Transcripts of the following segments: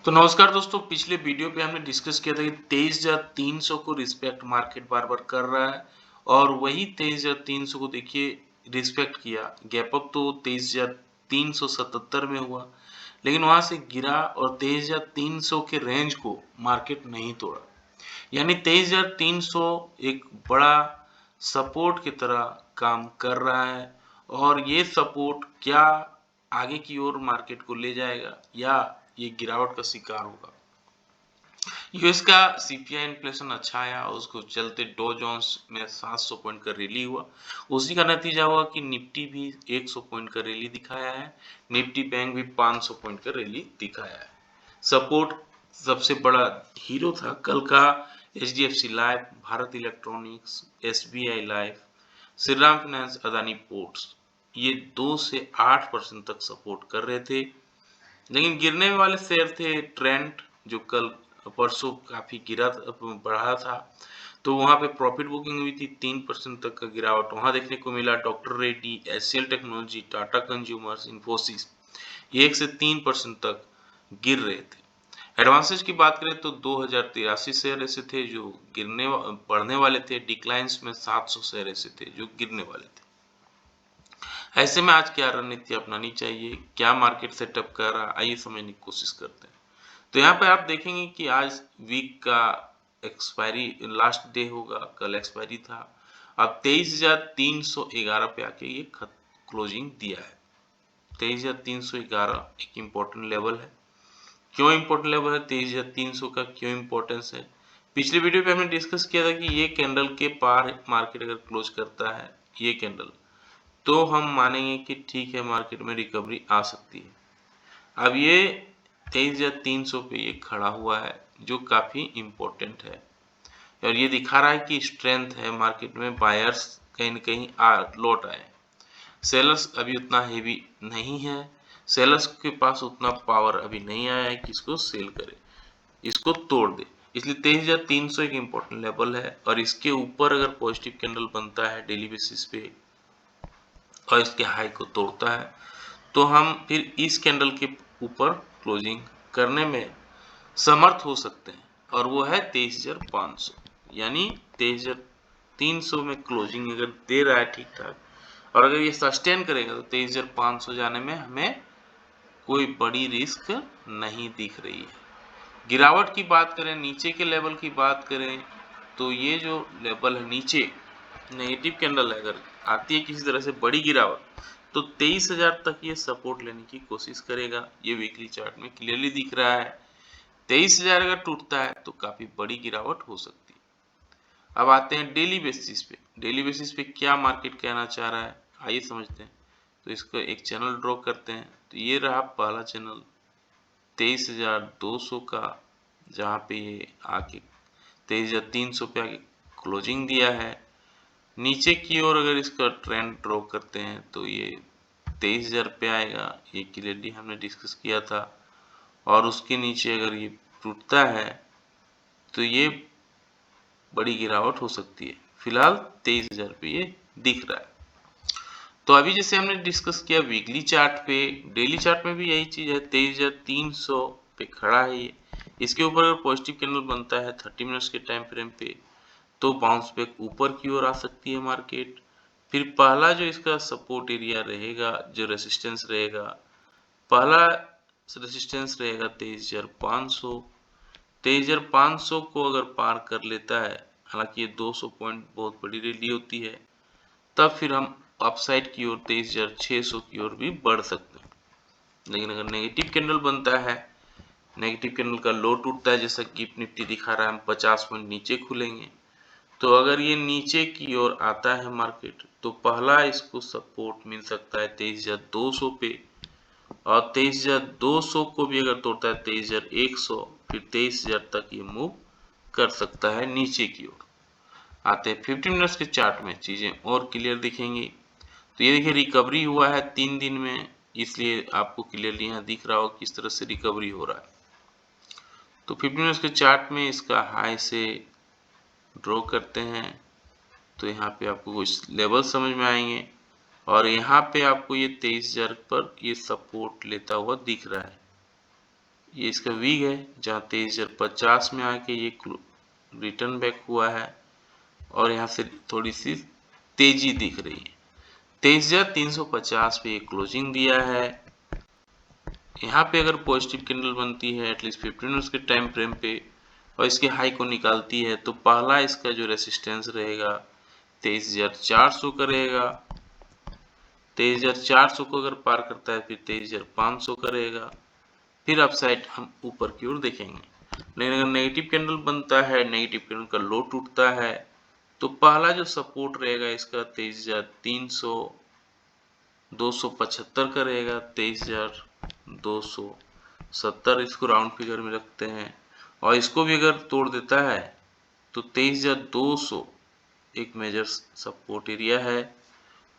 तो नमस्कार दोस्तों, पिछले वीडियो पे हमने डिस्कस किया था कि 23,300 को रिस्पेक्ट मार्केट बार बार कर रहा है और वही 23,300 को देखिए रिस्पेक्ट किया। गैप अप तो 23,377 में हुआ, लेकिन वहां से गिरा और 23,300 के रेंज को मार्केट नहीं तोड़ा। यानी 23,300 एक बड़ा सपोर्ट की तरह काम कर रहा है और ये सपोर्ट क्या आगे की ओर मार्केट को ले जाएगा या ये गिरावट का शिकार होगा। यूएस का सीपीआई इन्फ्लेशन अच्छा आया और उसको चलते डो जोन्स में 700 पॉइंट का रैली हुआ। उसी का नतीजा हुआ कि निफ्टी भी 100 पॉइंट का रैली दिखाया है, निफ्टी बैंक भी 500 पॉइंट का रैली दिखाया है। सपोर्ट सबसे बड़ा हीरो था कल का HDFC life, Bharat electronics, SBI life, Shriram finance, Adani ports. ये 2 से 8% तक सपोर्ट कर रहे थे, लेकिन गिरने वाले शेयर थे ट्रेंड, जो कल परसों काफी बढ़ा था, तो वहां पे प्रॉफिट बुकिंग हुई थी। 3% तक का गिरावट वहां देखने को मिला। Doctor Reddy, HCL technology, Tata consumers, Infosys ये 1 से 3% तक गिर रहे थे। एडवांसेज की बात करें तो 2083 शेयर ऐसे थे जो बढ़ने वाले थे। डिक्लाइंस में 700 शेयर ऐसे थे जो गिरने वाले थे। ऐसे में आज क्या रणनीति अपनानी चाहिए, क्या मार्केट सेटअप कर रहा है, आइए समझने की कोशिश करते हैं। तो यहाँ पे आप देखेंगे कि आज वीक का एक्सपायरी लास्ट डे होगा, कल एक्सपायरी था। अब 23,311 पे आके ये क्लोजिंग दिया है। 23,311 एक इम्पोर्टेंट लेवल है। क्यों इम्पोर्टेंट लेवल है 23,300 का, क्यों इम्पोर्टेंस है? पिछले वीडियो पे हमने डिस्कस किया था कि ये कैंडल के पार मार्केट अगर क्लोज करता है, ये कैंडल, तो हम मानेंगे कि ठीक है, मार्केट में रिकवरी आ सकती है। अब ये 23,300 पे ये खड़ा हुआ है, जो काफी इम्पोर्टेंट है और ये दिखा रहा है कि स्ट्रेंथ है मार्केट में। बायर्स कहीं न कहीं लौट आए। सेलर्स अभी उतना हेवी नहीं है, सेलर्स के पास उतना पावर अभी नहीं आया है कि इसको सेल करे, इसको तोड़ दे। इसलिए 23,300 एक इम्पोर्टेंट लेवल है और इसके ऊपर अगर पॉजिटिव कैंडल बनता है डेली बेसिस पे और इसके हाई को तोड़ता है, तो हम फिर इस कैंडल के ऊपर क्लोजिंग करने में समर्थ हो सकते हैं और वो है 23,500। यानी 23,300 में क्लोजिंग अगर दे रहा है ठीक ठाक और अगर ये सस्टेन करेगा तो 23,500 जाने में हमें कोई बड़ी रिस्क नहीं दिख रही है। गिरावट की बात करें, नीचे के लेवल की बात करें, तो ये जो लेवल है नीचे नेगेटिव कैंडल है, अगर आती है किसी तरह से बड़ी गिरावट, तो 23,000 तक ये सपोर्ट लेने की कोशिश करेगा। ये वीकली चार्ट में क्लियरली दिख रहा है। 23,000 अगर टूटता है तो काफी बड़ी गिरावट हो सकती है। अब आते हैं डेली बेसिस पे। डेली बेसिस पे क्या मार्केट कहना चाह रहा है, आइए समझते हैं। तो इसको एक चैनल ड्रॉ करते हैं। तो ये रहा पहला चैनल 23,200 का, जहाँ पे ये आके 23,300 पे आके क्लोजिंग दिया है। नीचे की ओर अगर इसका ट्रेंड ड्रॉ करते हैं तो ये 23,000 पे आएगा, ये क्लियरली हमने डिस्कस किया था। और उसके नीचे अगर ये टूटता है तो ये बड़ी गिरावट हो सकती है। फिलहाल 23,000 पे ये दिख रहा है। तो अभी जैसे हमने डिस्कस किया वीकली चार्ट पे, डेली चार्ट में भी यही चीज है। 23,300 पे खड़ा है ये। इसके ऊपर अगर पॉजिटिव कैंडल बनता है 30 मिनट्स के टाइम फ्रेम पे, तो बाउंस बैक ऊपर की ओर आ सकती है मार्केट। फिर पहला जो इसका सपोर्ट एरिया रहेगा, जो रेसिस्टेंस रहेगा, पहला रेसिस्टेंस रहेगा 23,500। 23,500 को अगर पार कर लेता है, हालांकि ये 200 पॉइंट बहुत बड़ी रैली होती है, तब फिर हम अपसाइड की ओर 23,600 की ओर भी बढ़ सकते हैं। लेकिन अगर नेगेटिव कैंडल बनता है, नेगेटिव कैंडल का लो टूटता है, जैसा कि निफ्टी दिखा रहा है, हम 50 पॉइंट नीचे खुलेंगे, तो अगर ये नीचे की ओर आता है मार्केट, तो पहला इसको सपोर्ट मिल सकता है 23,200 पे और 23,200 को भी अगर तोड़ता है 23,100, फिर 23,000 तक ये मूव कर सकता है नीचे की ओर। आते हैं 15 मिनट्स के चार्ट में, चीजें और क्लियर दिखेंगी। तो ये देखिए रिकवरी हुआ है 3 दिन में, इसलिए आपको क्लियरली यहाँ दिख रहा हो किस तरह से रिकवरी हो रहा है। तो 15 मिनट्स के चार्ट में इसका हाई से ड्रॉ करते हैं, तो यहाँ पे आपको कुछ लेवल समझ में आएंगे और यहाँ पे आपको ये 23,000 पर ये सपोर्ट लेता हुआ दिख रहा है। ये इसका वीक है जहाँ 23,050 में आके ये रिटर्न बैक हुआ है और यहाँ से थोड़ी सी तेजी दिख रही है। 23,350 पे ये क्लोजिंग दिया है। यहाँ पे अगर पॉजिटिव कैंडल बनती है एटलीस्ट 15 मिनट्स के टाइम फ्रेम पे और इसके हाई को निकालती है तो पहला इसका जो रेसिस्टेंस रहेगा 23,400 का रहेगा। 23,400 को अगर पार करता है फिर 23,500 का रहेगा। फिर अपसाइड हम ऊपर की ओर देखेंगे। लेकिन अगर नेगेटिव कैंडल बनता है, नेगेटिव कैंडल का लो टूटता है तो पहला जो सपोर्ट रहेगा इसका 23,300 275 का रहेगा। 23,270 इसको राउंड फिगर में रखते हैं और इसको भी अगर तोड़ देता है तो 23,200 एक मेजर सपोर्ट एरिया है।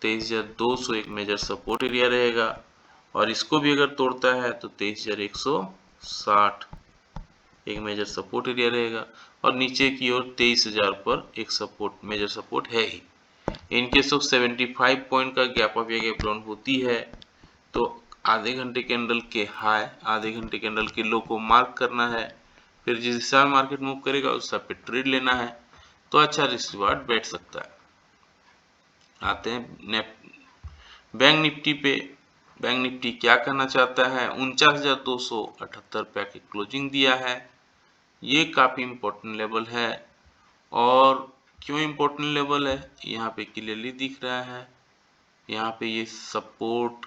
23,200 एक मेजर सपोर्ट एरिया रहेगा और इसको भी अगर तोड़ता है तो 23,160 एक मेजर सपोर्ट एरिया रहेगा और नीचे की ओर 23,000 पर एक सपोर्ट मेजर सपोर्ट है ही। इन केस ऑफ 75 पॉइंट का गैप अप या गैप डाउन होती है तो आधे घंटे कैंडल के हाई, आधे घंटे कैंडल के लो को मार्क करना है, फिर जिस हिसाब से मार्केट मूव करेगा उस हिसाब पे ट्रेड लेना है तो अच्छा रिस्क रिवार्ड बैठ सकता है। आते हैं बैंक निफ्टी पे। बैंक निफ्टी क्या करना चाहता है, 49,278 पे आके क्लोजिंग दिया है। ये काफी इंपॉर्टेंट लेवल है और क्यों इंपॉर्टेंट लेवल है यहाँ पे क्लियरली दिख रहा है। यहाँ पे ये सपोर्ट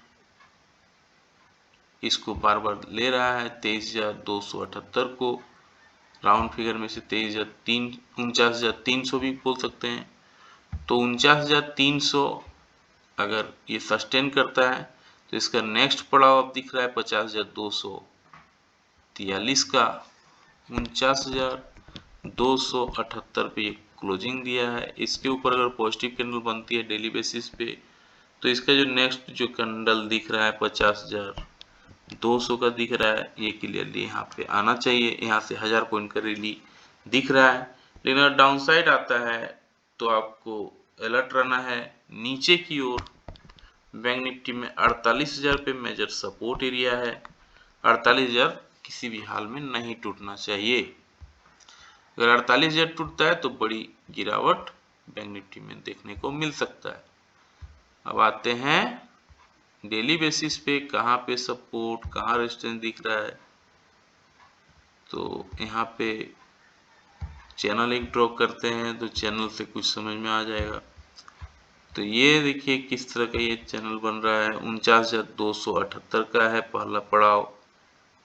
इसको बार बार ले रहा है 23,278 को, राउंड फिगर में से 49,300 भी बोल सकते हैं। तो 49,300 अगर ये सस्टेन करता है तो इसका नेक्स्ट पड़ाव अब दिख रहा है 50,243 का। 49,278 पे ये क्लोजिंग दिया है। इसके ऊपर अगर पॉजिटिव कैंडल बनती है डेली बेसिस पे तो इसका जो नेक्स्ट जो कैंडल दिख रहा है 50,200 का दिख रहा है, ये क्लियरली यहाँ पे आना चाहिए। यहाँ से 1000 पॉइंट का रैली दिख रहा है। लेकिन अगर डाउन साइड आता है तो आपको अलर्ट रहना है। नीचे की ओर बैंक निफ्टी में 48,000 पे मेजर सपोर्ट एरिया है। 48,000 किसी भी हाल में नहीं टूटना चाहिए। अगर 48,000 टूटता है तो बड़ी गिरावट बैंक निफ्टी में देखने को मिल सकता है। अब आते हैं डेली बेसिस पे कहाँ पे सपोर्ट, कहाँ रेजिस्टेंस दिख रहा है। तो यहाँ पे चैनल एक ड्रॉ करते हैं तो चैनल से कुछ समझ में आ जाएगा। तो ये देखिए किस तरह का ये चैनल बन रहा है। 49,278 का है पहला पड़ाव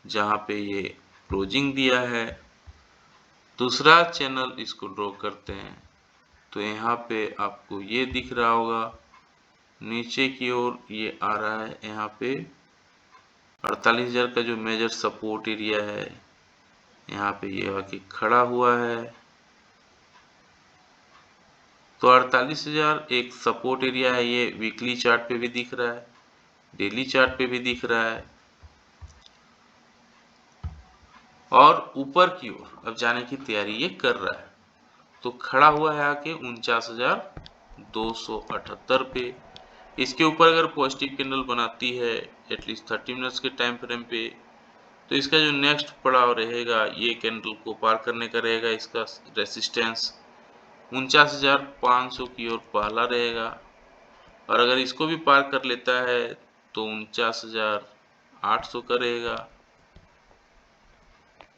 जहाँ पे ये क्लोजिंग दिया है। दूसरा चैनल इसको ड्रॉ करते हैं तो यहाँ पे आपको ये दिख रहा होगा, नीचे की ओर ये आ रहा है। यहाँ पे 48,000 का जो मेजर सपोर्ट एरिया है यहाँ पे ये आके खड़ा हुआ है। तो 48,000 एक सपोर्ट एरिया है। ये वीकली चार्ट पे भी दिख रहा है, डेली चार्ट पे भी दिख रहा है और ऊपर की ओर अब जाने की तैयारी ये कर रहा है। तो खड़ा हुआ है आके 49,278 पे। इसके ऊपर अगर पॉजिटिव कैंडल बनाती है एटलीस्ट 30 मिनट्स के टाइम फ्रेम पे तो इसका जो नेक्स्ट पड़ाव रहेगा ये कैंडल को पार करने का रहेगा। इसका रेसिस्टेंस 49,500 की ओर पहला रहेगा और अगर इसको भी पार कर लेता है तो 49,800 का रहेगा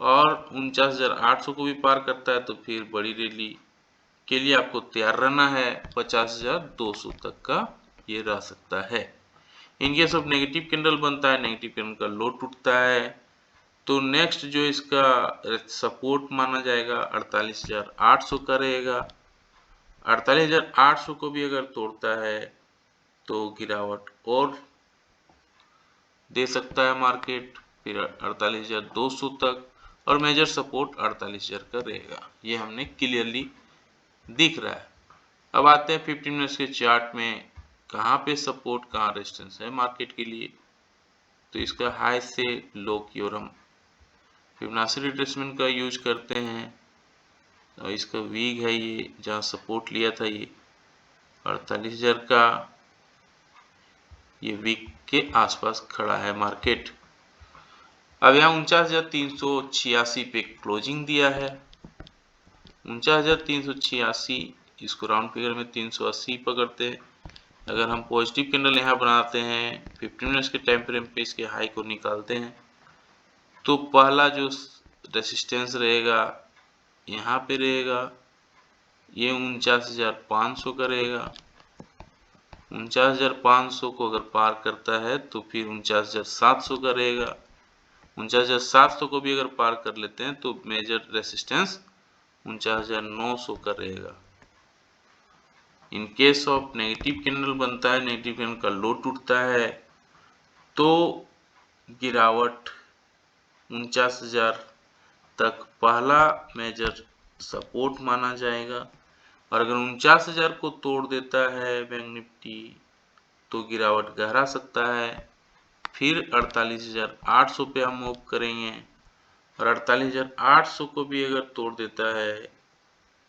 और 49,800 को भी पार करता है तो फिर बड़ी रैली के लिए आपको तैयार रहना है। 50,200 तक का ये रह सकता है। In case of negative candle बनता है, नेगेटिव कैंडल का लो टूटता है तो नेक्स्ट जो इसका सपोर्ट माना जाएगा 48,800 का रहेगा। 48,800 को भी अगर तोड़ता है तो गिरावट और दे सकता है मार्केट, फिर 48,200 तक और मेजर सपोर्ट 48,000 का रहेगा। ये हमने क्लियरली दिख रहा है। अब आते हैं 15 मिनट्स के चार्ट में कहाँ पे सपोर्ट कहाँ रेजिस्टेंस है मार्केट के लिए। तो इसका हाई से लो की ओर हम फिबोनाची रिट्रेसमेंट का यूज करते हैं और इसका वीक है ये जहाँ सपोर्ट लिया था ये 48,000 का, ये वीक के आसपास खड़ा है मार्केट। अब यहाँ 49,386 पे क्लोजिंग दिया है। 49,386, इसको राउंड फिगर में 380 पकड़ते हैं। अगर हम पॉजिटिव कैंडल यहाँ बनाते हैं 15 मिनट्स के टाइम फ्रेम पे, इसके हाई को निकालते हैं, तो पहला जो रेसिस्टेंस रहेगा यहाँ पे रहेगा, ये 49,500 का रहेगा। 49,500 को अगर पार करता है तो फिर 49,700 का रहेगा। 49,700 को भी अगर पार कर लेते हैं तो मेजर रेसिस्टेंस 49,900 का रहेगा। In case of negative candle बनता है, नेगेटिव कैंडल का लो टूटता है, तो गिरावट 49,000 तक पहला मेजर सपोर्ट माना जाएगा। और अगर 49,000 को तोड़ देता है बैंक निफ्टी तो गिरावट गहरा सकता है। फिर 48,800 पे हम मूव करेंगे, और 48,800 को भी अगर तोड़ देता है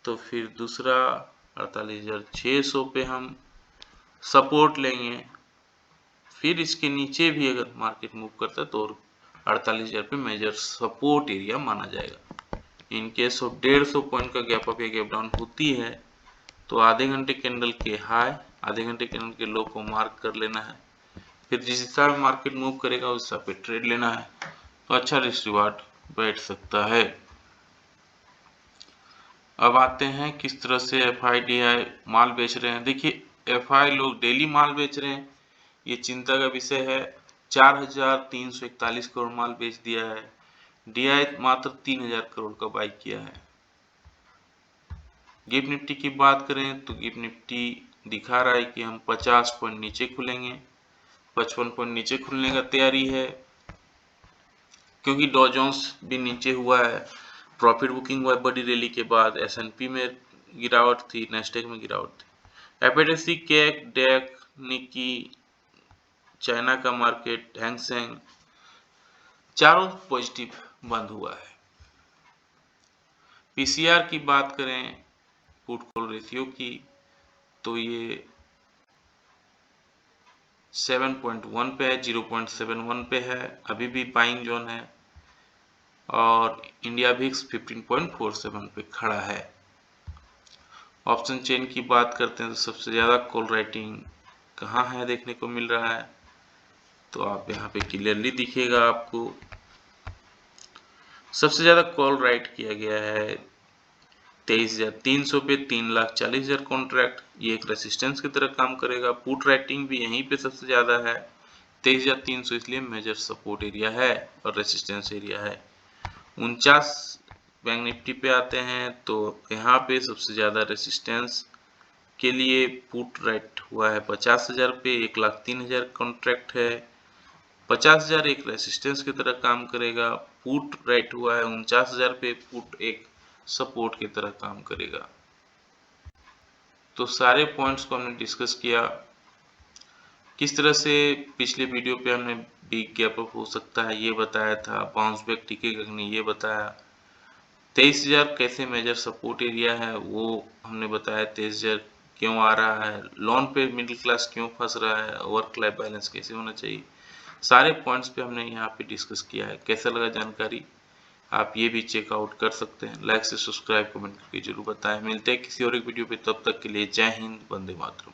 तो फिर दूसरा 48,600 पे हम सपोर्ट लेंगे। फिर इसके नीचे भी अगर मार्केट मूव करता है तो 48,000 पे मेजर सपोर्ट एरिया माना जाएगा। इन केस ऑफ 150 पॉइंट का गैप अप या गैप डाउन होती है तो आधे घंटे कैंडल के हाई, आधे घंटे कैंडल के लो को मार्क कर लेना है। फिर जिस हिसाब में मार्केट मूव करेगा उस हिसाब पे ट्रेड लेना है, तो अच्छा रिस्क रिवार्ड बैठ सकता है। अब आते हैं किस तरह से FIDI माल बेच रहे हैं। देखिए FI लोग डेली माल बेच रहे हैं, ये चिंता का विषय है। 4,341 करोड़ माल बेच दिया है। DI मात्र 3,000 करोड़ का बाई किया है। गिफ्ट निफ्टी की बात करें तो गिफ्ट निफ्टी दिखा रहा है कि हम 50 पॉइंट नीचे खुलेंगे, 55 पॉइंट नीचे खुलने का तैयारी है, क्योंकि डॉ जोन्स भी नीचे हुआ है, प्रॉफिट बुकिंग हुआ है बड़ी रैली के बाद, S&P में गिरावट थी, नेस्डेक में गिरावट थी। FADC, कैक, डेक, निकी, चाइना का मार्केट, हैंगसेंग चारों पॉजिटिव बंद हुआ है। PCR की बात करें पुट कॉल रेशियो की तो ये 7.1 पे है, 0.71 पे है, अभी भी बाइंग जोन है। और इंडिया विक्स 15.47 पे खड़ा है। ऑप्शन चेन की बात करते हैं तो सबसे ज़्यादा कॉल राइटिंग कहाँ है देखने को मिल रहा है, तो आप यहाँ पे क्लियरली दिखेगा आपको। सबसे ज़्यादा कॉल राइट किया गया है 23,300 पे 3,40,000 कॉन्ट्रैक्ट, ये एक रेसिस्टेंस की तरह काम करेगा। पुट राइटिंग भी यहीं पे सबसे ज़्यादा है 23,300, इसलिए मेजर सपोर्ट एरिया है और रेसिस्टेंस एरिया है। 49 बैंक निफ्टी पे आते हैं तो यहाँ पे सबसे ज़्यादा रेसिस्टेंस के लिए पुट राइट हुआ है 50,000 पे, 1,03,000 कॉन्ट्रैक्ट है। 50,000 एक रेसिस्टेंस की तरह काम करेगा। पुट राइट हुआ है 49,000 पे, पुट एक सपोर्ट की तरह काम करेगा। तो सारे पॉइंट्स को हमने डिस्कस किया। किस तरह से पिछले वीडियो पे हमने बिग गैप अप हो सकता है ये बताया था, बाउंस बैक टिकेगा कि नहीं ये बताया। 23,000 कैसे मेजर सपोर्ट एरिया है वो हमने बताया। 23,000 क्यों आ रहा है, लोन पे मिडिल क्लास क्यों फंस रहा है, वर्क लाइफ बैलेंस कैसे होना चाहिए, सारे पॉइंट्स पे हमने यहाँ पे डिस्कस किया है। कैसा लगा जानकारी, आप ये भी चेकआउट कर सकते हैं। लाइक से सब्सक्राइब कमेंट करके जरूर बताएं। मिलते हैं किसी और एक वीडियो पे, तब तक के लिए जय हिंद, वंदे मातरम।